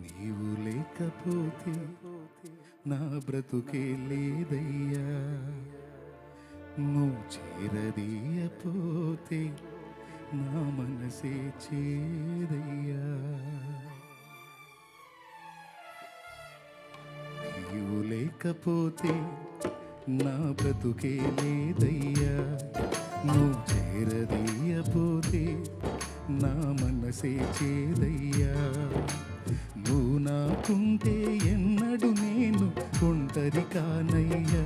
నీవు లేకపోతే నా బ్రతుకే లేదయ్యా, నువ్వు చేరదీయపోతే నా మనసే చేదయ్యా. నీవు లేకపోతే నా బ్రతుకే లేదయ్యా, నువ్వు చేరదీయపోతే నా మనసే చేదయ్యా. నువ్వు నాకుంటే ఎన్నడు నేను ఒంటరి కానయ్యా,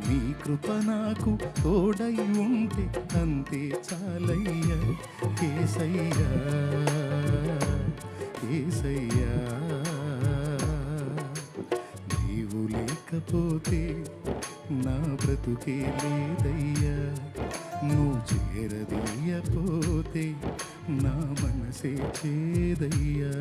నీ కృప నాకు తోడై ఉంటే అంతే చాలయ్యా. యేసయ్యా యేసయ్యా, నీవు లేకపోతే నా బ్రతుకే లేదయ్యా, నువ్వు చేరదీయపోతే నా మనసే చేదయ్యా.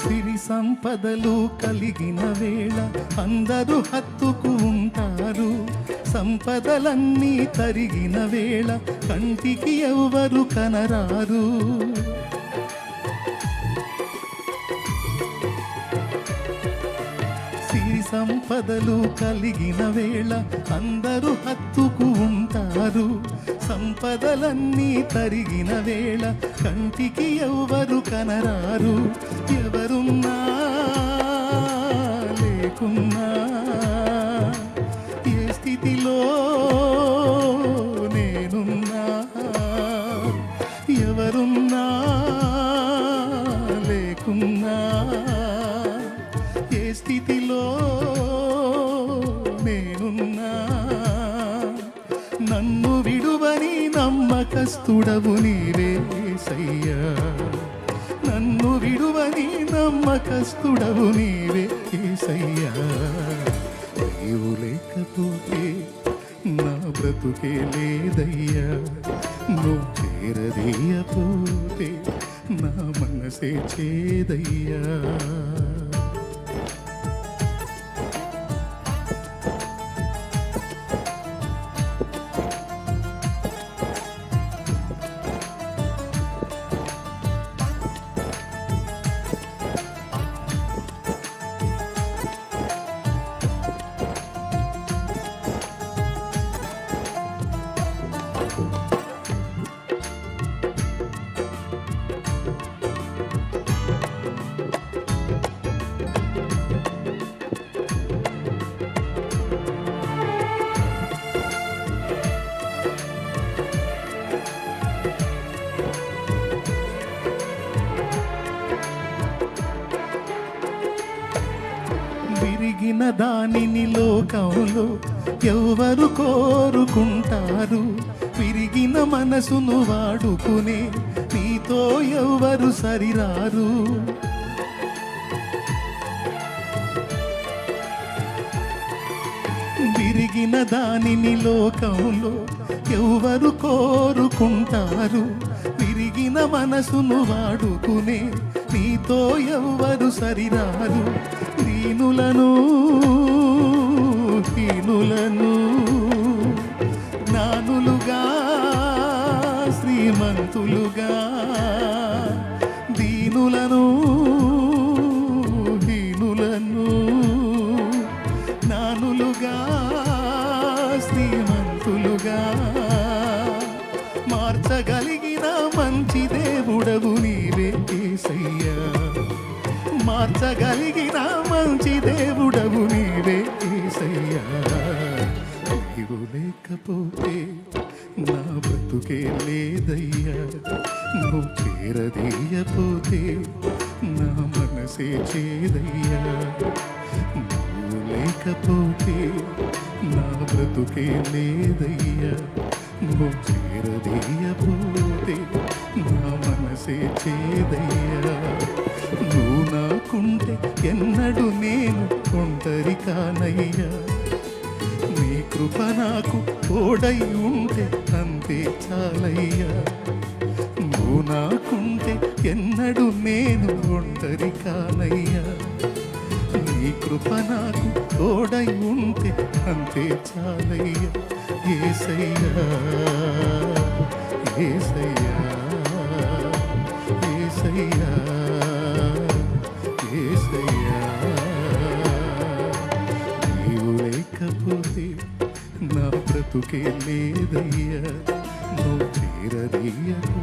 సిరి సంపదలు కలిగిన వేళ అందరూ హత్తుకు ఉంటారు, సంపదలన్నీ తరిగిన వేళ కంటికి ఎవరు కనరారు. సిరి సంపదలు కలిగిన వేళ అందరూ హత్తుకు ఉంటారు, సంపదలన్నీ తరిగిన వేళ కంటికి ఎవరు కనరారు. ఎవరున్నా లేకున్నా ఏ స్థితిలో నేనున్నా, ఎవరున్నా లేకున్నా ఏ స్థితిలో నేనున్నా, నన్ను విడువని నమ్మకస్తుడవు నీవే యేసయ్యా, నన్ను విడువని నమ్మకస్తుడవు నీవే యేసయ్యా. నీవు లేకపోతే నా బ్రతుకే లేదయ్యా, నువ్వు చేరదీయపోతే నా మనసే చేదయ్యా. విరిగిన దానిని లోకంలో ఎవరు కోరుకుంటారు, విరిగిన మనసును వాడుకునే నీతో ఎవరు సరిరారు. విరిగిన దానిని లోకంలో ఎవరు కోరుకుంటారు, విరిగిన మనసును వాడుకునే నీతో ఎవరు సరిరారు. దీనులను హీనులను జ్ఞానులుగా శ్రీమంతులుగా, దీనులను హీనులను జ్ఞానులుగా శ్రీమంతులుగా మార్చగలిగిన మంచి దేవుడవు నీవే యేసయ్యా, మార్చగలిగిన మంచి దేవుడవు నీవే యేసయ్యా. నీవు లేకపోతే నా బ్రతుకే లేదయ్యా. నువ్వు చేరదీయపోతే నా మనసే చేదయ్యా. నువ్వు లేకపోతే నా బ్రతుకే లేదయ్యా. నువ్వు చేరదీయపోతే నా మనసే చేదయ్యా. నువ్వు నాకుంటే ఎన్నడూ నేను ఒంటరి కానయ్యా. నీ కృప నాకు తోడై ఉంటే అంతే చాలయ్యా. నువ్వు నాకుంటే ఎన్నడూ నేను ఒంటరి కానయ్యా. నీ కృప నాకు తోడై ఉంటే అంతే చాలయ్యా. యేసయ్యా యేసయ్యా యేసయ్యా యేసయ్యా. నీవు లేకపోతే నా బ్రతుకే లేదయ్యా. నువ్వు చేరదీయకు